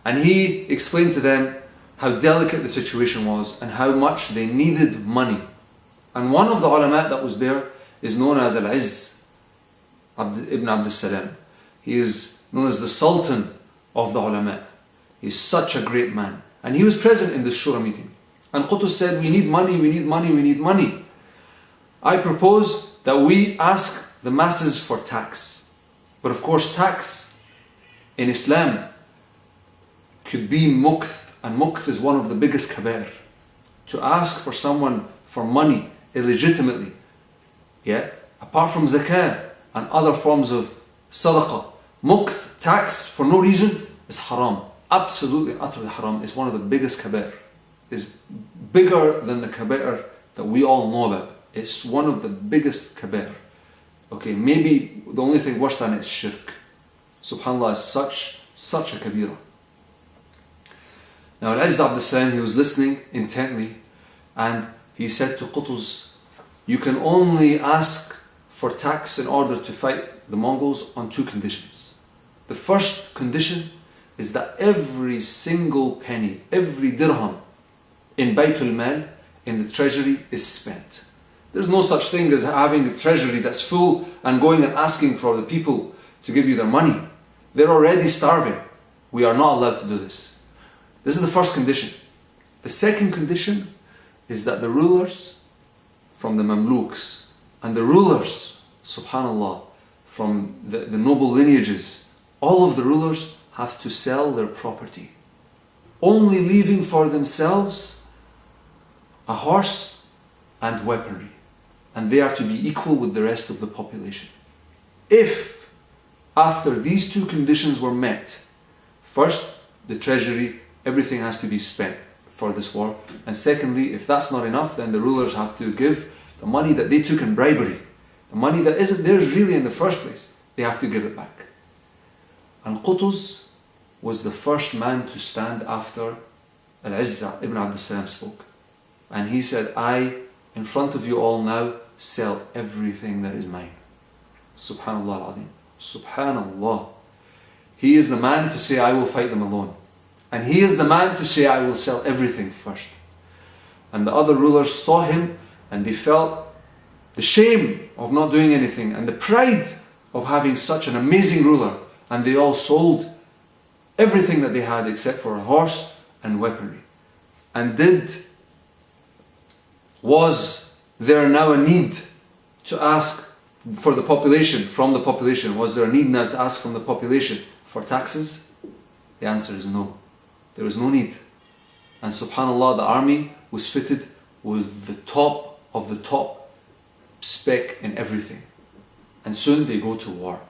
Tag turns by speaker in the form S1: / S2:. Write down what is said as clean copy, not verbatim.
S1: And he explained to them how delicate the situation was and how much they needed money. And one of the ulama that was there is known as Al-Izz ibn Abd Salam. He is known as the Sultan of the ulama. He's such a great man. And he was present in this shura meeting. And Qutuz said, we need money, we need money, we need money. I propose that we ask the masses for tax. But of course tax in Islam could be mukth, and mukth is one of the biggest kabair. To ask for someone for money illegitimately, apart from zakah and other forms of sadaqah, mukth, tax for no reason, is haram. Absolutely, utterly haram. It's one of the biggest kabair. It's bigger than the kabair that we all know about. It's one of the biggest kabair. Okay, maybe the only thing worse than it is shirk. Subhanallah, is such a kabira. Now Al-Izz Abd Salam, he was listening intently, and he said to Qutuz, you can only ask for tax in order to fight the Mongols on two conditions. The first condition is that every single penny, every dirham in Baytul Mal, in the treasury, is spent. There's no such thing as having a treasury that's full and going and asking for the people to give you their money. They're already starving. We are not allowed to do this. This is the first condition. The second condition is that the rulers from the Mamluks and the rulers, subhanallah, from the noble lineages, all of the rulers have to sell their property, only leaving for themselves a horse and weaponry, and they are to be equal with the rest of the population. If after these two conditions were met, first, the treasury, everything has to be spent for this war, and secondly, if that's not enough, then the rulers have to give the money that they took in bribery, the money that isn't theirs really in the first place, they have to give it back. And Qutuz was the first man to stand after Al-Izz ibn Abd Salam spoke. And he said, I, in front of you all now, sell everything that is mine. Subhanallah al-Azim. Subhanallah. He is the man to say, I will fight them alone. And he is the man to say, I will sell everything first. And the other rulers saw him and they felt the shame of not doing anything and the pride of having such an amazing ruler. And they all sold everything that they had except for a horse and weaponry. And was there now a need to ask for the population, from the population? Was there a need now to ask from the population for taxes? The answer is no. There was no need. And subhanallah, the army was fitted with the top of the top spec in everything. And soon they go to war.